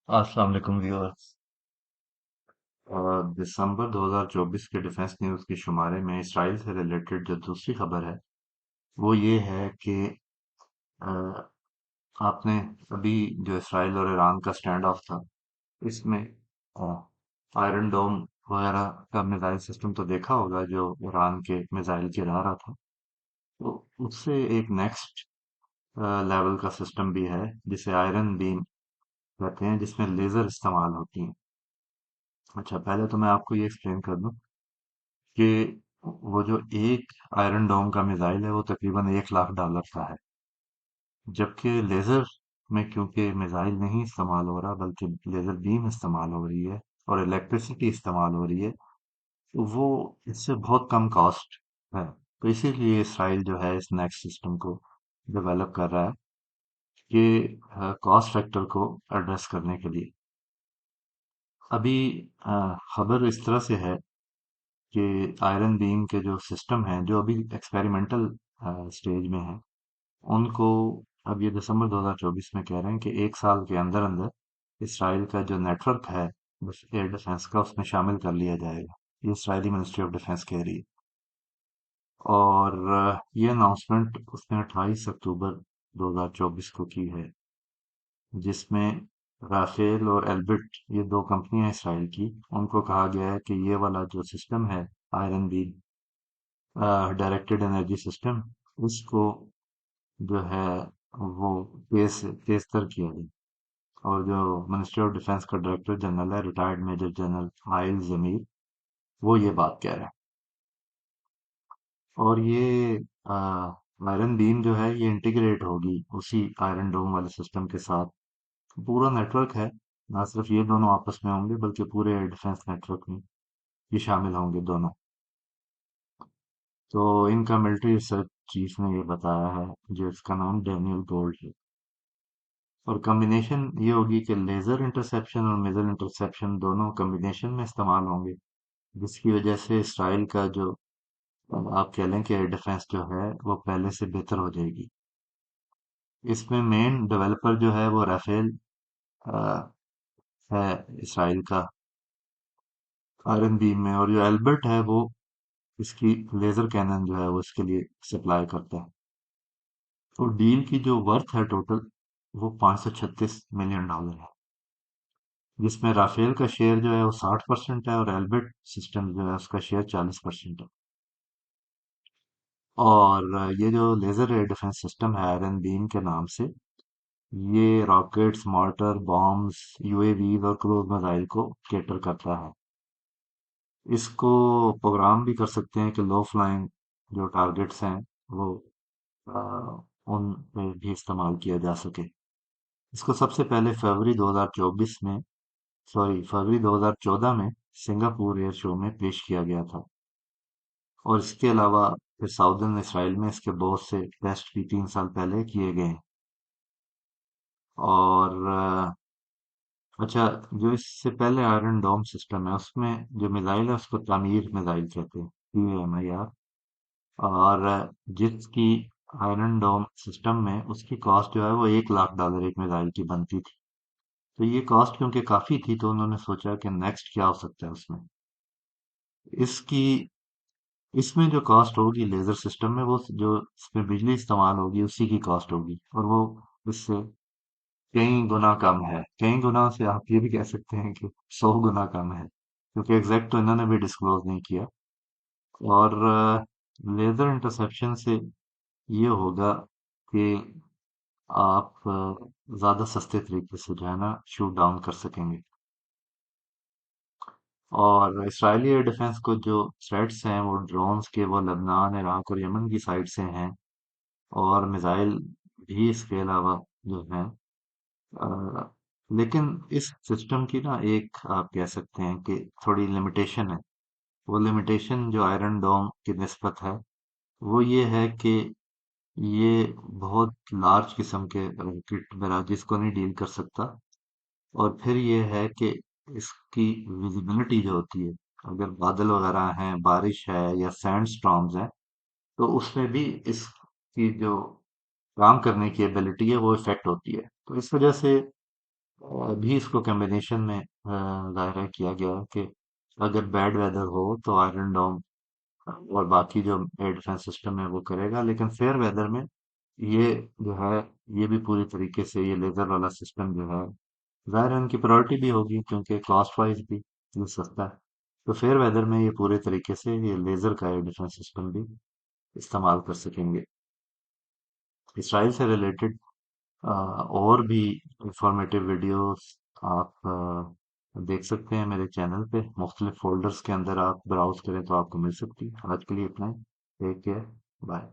अस्सलाम वालेकुम व्यूअर्स। दिसंबर 2024 के डिफेंस न्यूज़ के शुमारे में इसराइल से रिलेटेड जो दूसरी खबर है वो ये है कि अ, आपने अभी जो इसराइल और ईरान का स्टैंड ऑफ था इसमें आयरन डोम वगैरह का मिसाइल सिस्टम तो देखा होगा जो ईरान के मिसाइल गिरा रहा था। तो उससे एक नेक्स्ट लेवल का सिस्टम भी है जिसे आयरन बीम कहते हैं जिसमें लेजर इस्तेमाल होती हैं। अच्छा, पहले तो मैं आपको ये एक्सप्लेन कर दूं कि वो जो एक आयरन डोम का मिसाइल है वो तकरीबन $1 लाख का है। जबकि लेजर में क्योंकि मिसाइल नहीं इस्तेमाल हो रहा बल्कि लेजर बीम इस्तेमाल हो रही है और इलेक्ट्रिसिटी इस्तेमाल हो रही है, तो वो इससे बहुत कम कॉस्ट है। तो इसीलिए इसराइल जो है इस नेक्स्ट सिस्टम को डेवलप कर रहा है कि कॉस्ट फैक्टर को एड्रेस करने के लिए। अभी खबर इस तरह से है कि आयरन बीम के जो सिस्टम हैं जो अभी एक्सपेरिमेंटल स्टेज में हैं उनको अब ये दिसंबर 2024 में कह रहे हैं कि एक साल के अंदर अंदर इसराइल का जो नेटवर्क है बस एयर डिफेंस का उसमें शामिल कर लिया जाएगा। ये इसराइली मिनिस्ट्री ऑफ डिफेंस कह रही है। और ये अनाउंसमेंट उसने 28 अक्टूबर 2024 को की है, जिसमें राफेल और एल्बिट ये दो कंपनियां इसराइल की, उनको कहा गया है कि ये वाला जो सिस्टम है iron be directed energy system, उसको जो है वो तेज तर किया गया। और जो मिनिस्ट्री ऑफ डिफेंस का डायरेक्टर जनरल है रिटायर्ड मेजर जनरल आयल जमीर, वो ये बात कह रहे हैं। और ये आयरन बीम जो है ये इंटीग्रेट होगी उसी आयरन डोम वाले सिस्टम के साथ। पूरा नेटवर्क है, ना सिर्फ ये दोनों आपस में होंगे बल्कि पूरे एयर डिफेंस नेटवर्क में ये शामिल होंगे दोनों। तो इनका मिलिट्री रिसर्च चीफ ने ये बताया है, जो इसका नाम डैनियल गोल्ड है। और कॉम्बिनेशन ये होगी कि लेजर इंटरसेप्शन और मिजर इंटरसेप्शन दोनों कॉम्बिनेशन में इस्तेमाल होंगे, जिसकी वजह से इसराइल का जो आप कह लें कि एयर डिफेंस जो है वो पहले से बेहतर हो जाएगी। इसमें मेन डेवलपर जो है वो राफेल है इसराइल का आयरन बीम में, और जो एल्बर्ट है वो इसकी लेजर कैनन जो है वो इसके लिए सप्लाई करता है। तो डील की जो वर्थ है टोटल वो $536 मिलियन है, जिसमें राफेल का शेयर जो है वो 60% है और एल्बिट सिस्टम जो है उसका शेयर 40% है। और ये जो लेजर एयर डिफेंस सिस्टम है आयरन बीम के नाम से, ये रॉकेट्स, मॉर्टर, बॉम्ब्स, यूएवीज और क्रूज मिसाइल को केटर करता है। इसको प्रोग्राम भी कर सकते हैं कि लो फ्लाइंग जो टारगेट्स हैं वो अ, उन पे भी इस्तेमाल किया जा सके। इसको सबसे पहले फरवरी 2014 में सिंगापुर एयर शो में पेश किया गया था। और इसके अलावा फिर साउदर्न इसराइल में इसके बहुत से टेस्ट भी 3 साल पहले किए गए हैं। और अच्छा, जो इससे पहले आयरन डोम सिस्टम है उसमें जो मिसाइल है उसको तामीर मिसाइल कहते हैं, TMIR। और जिसकी आयरन डोम सिस्टम में उसकी कॉस्ट जो है वो $1 लाख एक मिसाइल की बनती थी। तो ये कॉस्ट क्योंकि काफी थी तो उन्होंने सोचा कि नेक्स्ट क्या हो सकता है उसमें। इसकी इसमें जो कॉस्ट होगी लेजर सिस्टम में, वो जो इसमें बिजली इस्तेमाल होगी उसी की कॉस्ट होगी, और वो इससे कई गुना कम है। कई गुना से आप ये भी कह सकते हैं कि 100 गुना कम है, क्योंकि एग्जैक्ट तो इन्होंने भी डिस्क्लोज नहीं किया। और लेजर इंटरसेप्शन से ये होगा कि आप ज्यादा सस्ते तरीके से जो है ना शूट डाउन कर सकेंगे। और इसराइली एयर डिफेंस को जो थ्रेट्स हैं वो ड्रोन्स के वो लेबनान, इराक और यमन की साइड से हैं। और मिसाइल भी इसके अलावा जो है, अ, लेकिन इस सिस्टम की ना एक आप कह सकते हैं कि थोड़ी लिमिटेशन है। वो लिमिटेशन जो आयरन डोम की निस्बत है वो ये है कि ये बहुत लार्ज किस्म के रॉकेट वगैरह जिसको नहीं डील कर सकता। और फिर ये है कि इसकी विजिबिलिटी जो होती है, अगर बादल वगैरह हैं, बारिश है या सैंड स्टॉर्म्स हैं, तो उसमें भी इसकी जो काम करने की एबिलिटी है वो इफेक्ट होती है। तो इस वजह से अभी इसको कॉम्बिनेशन में दायरा किया गया है कि अगर बैड वेदर हो तो आयरन डोम और बाकी जो एयर डिफेंस सिस्टम है वो करेगा, लेकिन फेयर वेदर में ये जो है ये भी पूरी तरीके से ये लेजर वाला सिस्टम जो है, जाहिर है उनकी प्रायोरिटी भी होगी क्योंकि कॉस्ट वाइज भी ये सस्ता है। तो फेयर वेदर में ये पूरे तरीके से ये लेजर का एयर डिफेंस सिस्टम भी इस्तेमाल कर सकेंगे। इसराइल से रिलेटेड और भी इंफॉर्मेटिव वीडियोस आप देख सकते हैं मेरे चैनल पे, मुख्तलिफ फोल्डर्स के अंदर आप ब्राउज करें तो आपको मिल सकती है। आज के लिए इतना ही। Take care. बाय।